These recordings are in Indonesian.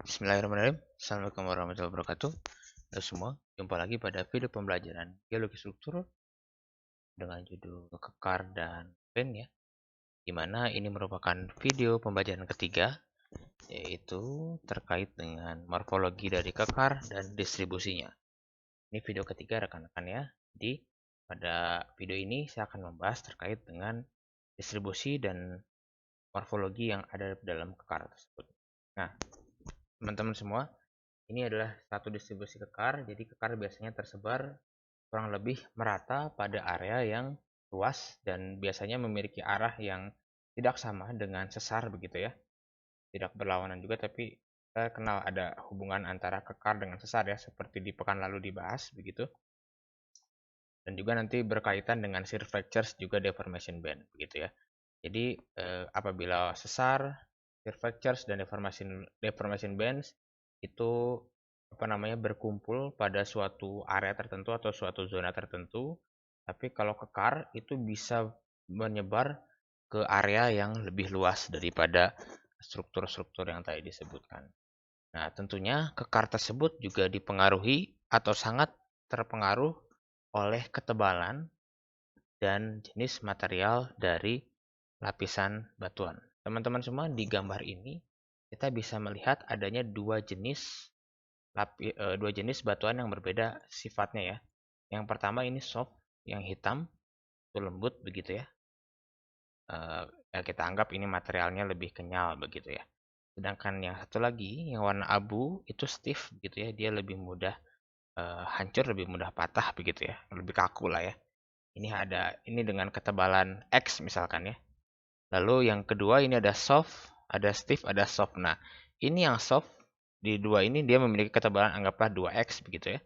Bismillahirrahmanirrahim. Assalamualaikum warahmatullahi wabarakatuh. Halo semua, jumpa lagi pada video pembelajaran geologi struktur dengan judul kekar dan band ya. Dimana ini merupakan video pembelajaran ketiga, yaitu terkait dengan morfologi dari kekar dan distribusinya. Ini video ketiga rekan-rekan ya. Jadi pada video ini saya akan membahas terkait dengan distribusi dan morfologi yang ada dalam kekar tersebut. Nah, teman-teman semua, ini adalah satu distribusi kekar, jadi kekar biasanya tersebar kurang lebih merata pada area yang luas dan biasanya memiliki arah yang tidak sama dengan sesar begitu ya. Tidak berlawanan juga, tapi kita kenal ada hubungan antara kekar dengan sesar ya, seperti di pekan lalu dibahas begitu. Dan juga nanti berkaitan dengan shear fractures juga deformation band begitu ya. Jadi apabila sesar, shear fractures dan deformation bands itu berkumpul pada suatu area tertentu atau suatu zona tertentu, tapi kalau kekar itu bisa menyebar ke area yang lebih luas daripada struktur-struktur yang tadi disebutkan. Nah, tentunya kekar tersebut juga dipengaruhi atau sangat terpengaruh oleh ketebalan dan jenis material dari lapisan batuan. Teman-teman semua, di gambar ini kita bisa melihat adanya dua jenis batuan yang berbeda sifatnya ya. Yang pertama ini soft, yang hitam, itu lembut begitu ya. Ya kita anggap ini materialnya lebih kenyal begitu ya. Sedangkan yang satu lagi, yang warna abu, itu stiff begitu ya. Dia lebih mudah hancur, lebih mudah patah begitu ya. Lebih kaku lah ya. Ini dengan ketebalan X misalkan ya. Lalu yang kedua ini ada soft, ada stiff, ada soft. Nah, ini yang soft di dua ini dia memiliki ketebalan anggaplah 2x begitu ya.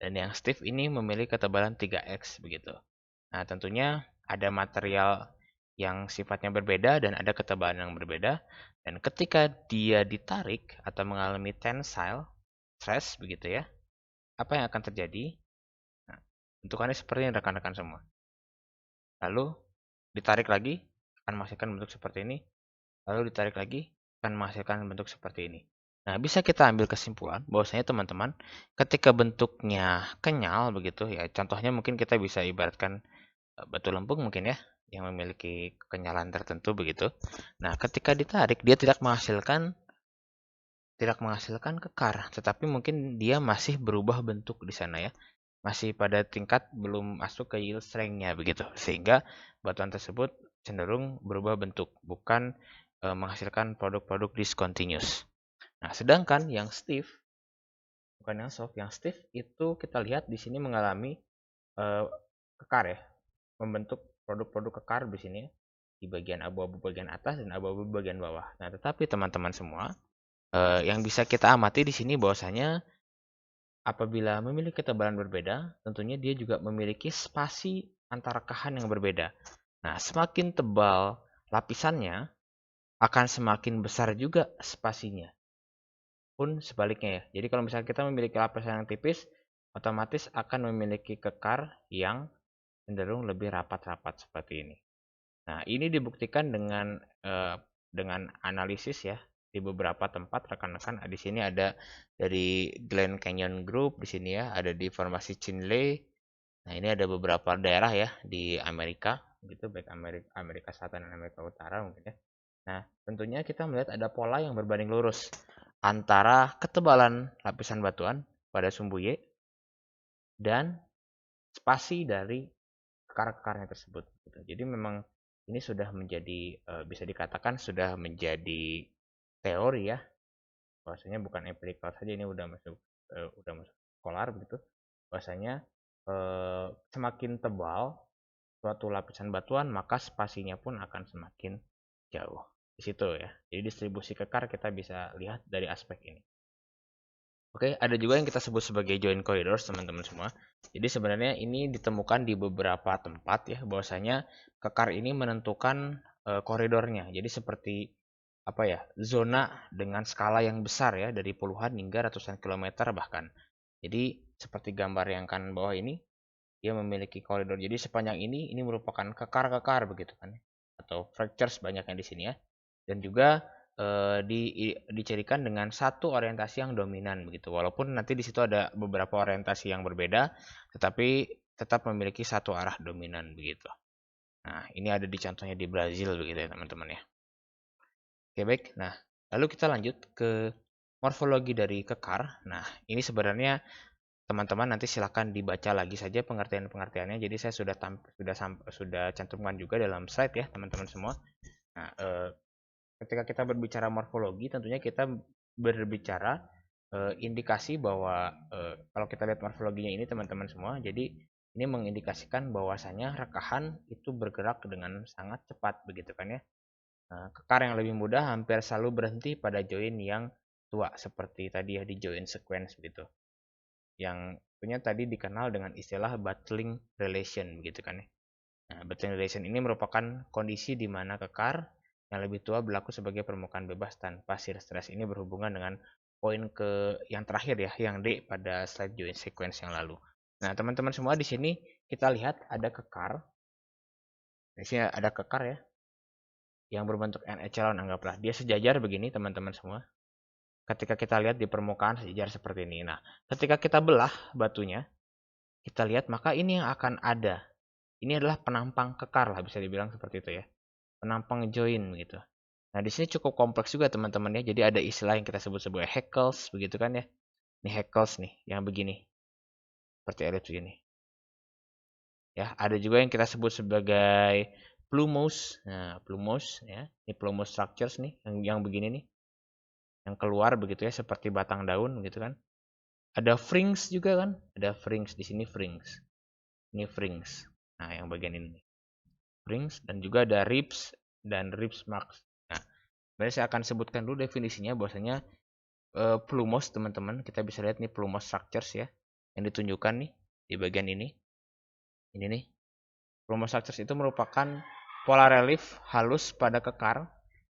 Dan yang stiff ini memiliki ketebalan 3x begitu. Nah, tentunya ada material yang sifatnya berbeda dan ada ketebalan yang berbeda. Dan ketika dia ditarik atau mengalami tensile stress begitu ya, apa yang akan terjadi? Nah, bentukannya seperti ini rekan-rekan semua. Lalu ditarik lagi akan menghasilkan bentuk seperti ini. Lalu ditarik lagi akan menghasilkan bentuk seperti ini. Nah, bisa kita ambil kesimpulan bahwasanya teman-teman, ketika bentuknya kenyal begitu ya, contohnya mungkin kita bisa ibaratkan batu lempung mungkin ya, yang memiliki kenyalan tertentu begitu. Nah, ketika ditarik dia tidak menghasilkan kekar, tetapi mungkin dia masih berubah bentuk di sana ya. Masih pada tingkat belum masuk ke yield strength-nya begitu. Sehingga batuan tersebut cenderung berubah bentuk, bukan menghasilkan produk-produk discontinuous. Nah, sedangkan yang stiff, bukan yang soft, yang stiff itu kita lihat di sini mengalami eh, kekar ya, membentuk produk-produk kekar di sini di bagian abu-abu bagian atas dan abu-abu bagian bawah. Nah, tetapi teman-teman semua, yang bisa kita amati di sini bahwasanya apabila memiliki ketebalan berbeda, tentunya dia juga memiliki spasi antara kahan yang berbeda. Nah, semakin tebal lapisannya, akan semakin besar juga spasinya. Pun sebaliknya ya. Jadi kalau misalnya kita memiliki lapisan yang tipis, otomatis akan memiliki kekar yang cenderung lebih rapat-rapat seperti ini. Nah, ini dibuktikan dengan analisis ya di beberapa tempat rekan-rekan. Di sini ada dari Glen Canyon Group di sini ya, ada di formasi Chinle. Nah, ini ada beberapa daerah ya di Amerika gitu, baik Amerika Selatan dan Amerika Utara mungkin ya. Nah, tentunya kita melihat ada pola yang berbanding lurus antara ketebalan lapisan batuan pada sumbu Y dan spasi dari kekar-kekarnya tersebut. Gitu. Jadi memang ini sudah menjadi bisa dikatakan sudah menjadi teori ya, bahwasanya bukan empirical saja, ini udah masuk skolar begitu, bahwasanya semakin tebal suatu lapisan batuan maka spasinya pun akan semakin jauh di situ ya. Jadi distribusi kekar kita bisa lihat dari aspek ini. Oke, ada juga yang kita sebut sebagai joint corridors, teman-teman semua. Jadi sebenarnya ini ditemukan di beberapa tempat ya, bahwasanya kekar ini menentukan koridornya. Jadi seperti apa ya, zona dengan skala yang besar ya, dari puluhan hingga ratusan kilometer bahkan. Jadi seperti gambar yang kan bawah ini, dia memiliki koridor. Jadi sepanjang ini merupakan kekar-kekar begitu kan, atau fractures banyak yang di sini ya. Dan juga dicirikan dengan satu orientasi yang dominan begitu. Walaupun nanti di situ ada beberapa orientasi yang berbeda, tetapi tetap memiliki satu arah dominan begitu. Nah, ini ada di contohnya di Brazil begitu ya teman-teman ya. Oke baik. Nah, lalu kita lanjut ke morfologi dari kekar. Nah, ini sebenarnya teman-teman nanti silakan dibaca lagi saja pengertian-pengertiannya. Jadi saya sudah cantumkan juga dalam slide ya teman-teman semua. Nah, ketika kita berbicara morfologi, tentunya kita berbicara indikasi bahwa kalau kita lihat morfologinya ini teman-teman semua, jadi ini mengindikasikan bahwasanya rekahan itu bergerak dengan sangat cepat begitu kan ya. Kekar yang lebih mudah hampir selalu berhenti pada join yang tua seperti tadi ya di join sequence begitu. Yang punya tadi dikenal dengan istilah battling relation begitu kan ya. Nah, battling relation ini merupakan kondisi di mana kekar yang lebih tua berlaku sebagai permukaan bebas tanpa shear stress. Ini berhubungan dengan poin ke yang terakhir ya, yang D pada slide join sequence yang lalu. Nah, teman-teman semua di sini kita lihat ada kekar. Di sini ada kekar ya, yang berbentuk N echelon, anggaplah dia sejajar begini teman-teman semua. Ketika kita lihat di permukaan sejajar seperti ini. Nah, ketika kita belah batunya, kita lihat maka ini yang akan ada. Ini adalah penampang kekar lah bisa dibilang seperti itu ya. Penampang join gitu. Nah, di sini cukup kompleks juga teman-teman ya. Jadi ada istilah yang kita sebut sebagai hackles begitu kan ya. Ini hackles nih yang begini. Seperti elips ini. Ya, ada juga yang kita sebut sebagai plumose. Nah, plumose ya. Ini plumose structures nih yang begini nih. Yang keluar begitu ya seperti batang daun gitu kan. Ada frings juga kan? Ada frings di sini frings. Ini frings. Nah, yang bagian ini. Frings dan juga ada ribs dan ribs marks. Nah, sebenarnya saya akan sebutkan dulu definisinya bahwasanya plumose teman-teman, kita bisa lihat nih plumose structures ya yang ditunjukkan nih di bagian ini. Ini nih. Plumose structures itu merupakan pola relief halus pada kekar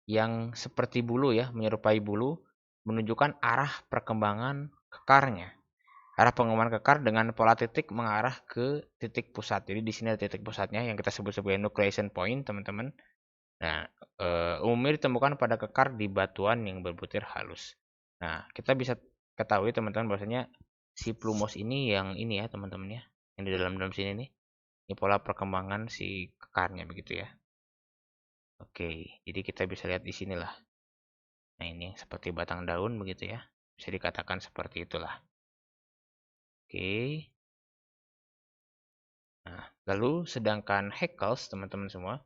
yang seperti bulu ya, menyerupai bulu, menunjukkan arah perkembangan kekarnya. Arah pengembangan kekar dengan pola titik mengarah ke titik pusat. Jadi di sini ada titik pusatnya yang kita sebut sebagai nucleation point, teman-teman. Nah, umumnya ditemukan pada kekar di batuan yang berbutir halus. Nah, kita bisa ketahui teman-teman bahwasanya si plumose ini yang ini ya, teman-teman ya. Yang di dalam sini nih. Ini pola perkembangan si kekarnya begitu ya. Oke, jadi kita bisa lihat di sinilah. Nah, ini seperti batang daun begitu ya. Bisa dikatakan seperti itulah. Oke. Nah, lalu sedangkan hackles, teman-teman semua,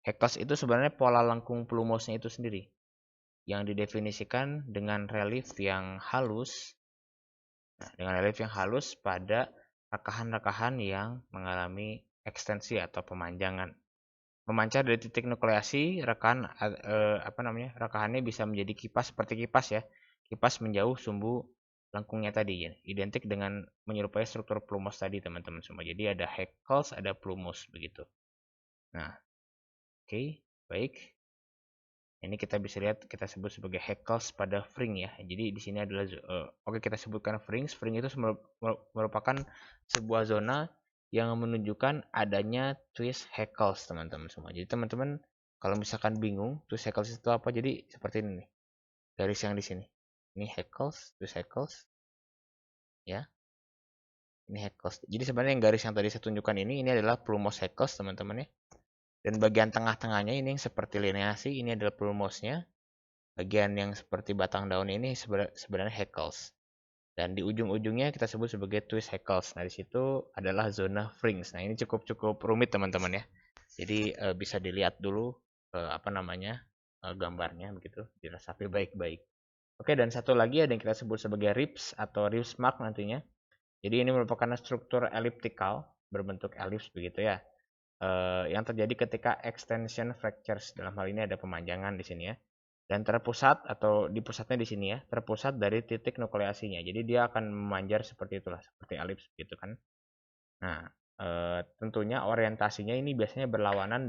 hackles itu sebenarnya pola lengkung plumosnya itu sendiri yang didefinisikan dengan relief yang halus. Nah, dengan relief yang halus pada rekahan-rekahan yang mengalami ekstensi atau pemanjangan. Memancar dari titik nukleasi, rekahannya bisa menjadi kipas seperti kipas ya. Kipas menjauh sumbu lengkungnya tadi ya. Identik dengan menyerupai struktur plumose tadi teman-teman semua. Jadi ada hackles, ada plumose begitu. Nah, oke, baik. Ini kita bisa lihat kita sebut sebagai hackles pada fring ya. Jadi di sini adalah oke kita sebutkan frings. Fring itu merupakan sebuah zona yang menunjukkan adanya twist hackles teman-teman semua. Jadi teman-teman kalau misalkan bingung twist hackles itu apa, jadi seperti ini nih. Garis yang di sini. Ini hackles, twist hackles ya. Ini hackles. Jadi sebenarnya yang garis yang tadi saya tunjukkan ini adalah plumose hackles teman-teman ya. Dan bagian tengah-tengahnya ini yang seperti lineasi, ini adalah plumose-nya. Bagian yang seperti batang daun ini sebenarnya hackles. Dan di ujung-ujungnya kita sebut sebagai twist hackles. Nah, di situ adalah zona frings. Nah, ini cukup rumit teman-teman ya. Jadi bisa dilihat dulu gambarnya begitu, diresapi baik-baik. Oke, dan satu lagi ada yang kita sebut sebagai ribs atau ribs mark nantinya. Jadi ini merupakan struktur elliptical berbentuk elips begitu ya. Yang terjadi ketika extension fractures. Dalam hal ini ada pemanjangan di sini ya. Dan terpusat atau di pusatnya di sini ya, terpusat dari titik nukleasinya. Jadi dia akan memanjar seperti itulah, seperti elips gitu kan. Nah, tentunya orientasinya ini biasanya berlawanan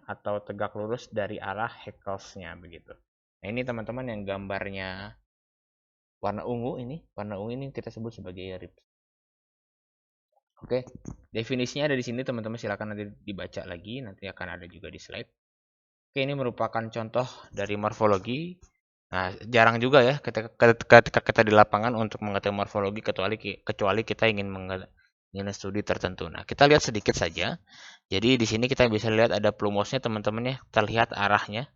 atau tegak lurus dari arah hackles-nya begitu. Nah, ini teman-teman yang gambarnya warna ungu ini kita sebut sebagai ribs. Oke, definisinya ada di sini teman-teman, silakan nanti dibaca lagi, nanti akan ada juga di slide. Oke, ini merupakan contoh dari morfologi. Nah, jarang juga ya ketika kita di lapangan untuk mengetahui morfologi kecuali kita ingin studi tertentu. Nah, kita lihat sedikit saja. Jadi di sini kita bisa lihat ada plumosnya teman-teman ya, terlihat arahnya,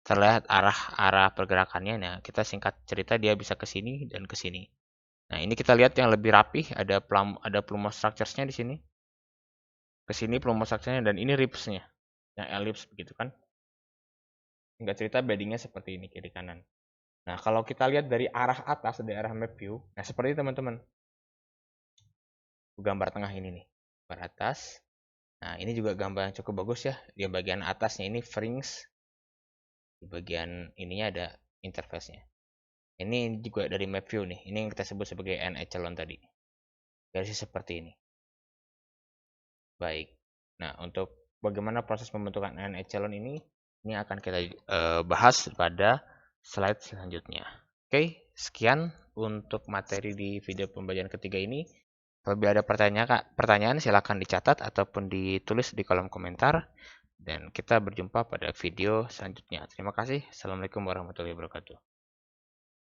terlihat arah pergerakannya. Nah, kita singkat cerita dia bisa ke sini dan ke sini. Nah, ini kita lihat yang lebih rapih, ada plumose structures-nya di sini. Ke sini plumose structure-nya dan ini ribs-nya. Yang ellipse begitu kan. Singkat cerita bedding-nya seperti ini kiri kanan. Nah, kalau kita lihat dari arah atas, dari arah map view, nah seperti teman-teman. Gambar tengah ini nih, gambar atas. Nah, ini juga gambar yang cukup bagus ya. Di bagian atasnya ini pharynx. Di bagian ininya ada interface-nya. Ini juga dari map view nih. Ini yang kita sebut sebagai N echelon tadi. Garisnya seperti ini. Baik. Nah, untuk bagaimana proses pembentukan N echelon ini akan kita bahas pada slide selanjutnya. Oke, sekian untuk materi di video pembelajaran ketiga ini. Apabila ada pertanyaan silakan dicatat ataupun ditulis di kolom komentar. Dan kita berjumpa pada video selanjutnya. Terima kasih. Assalamualaikum warahmatullahi wabarakatuh.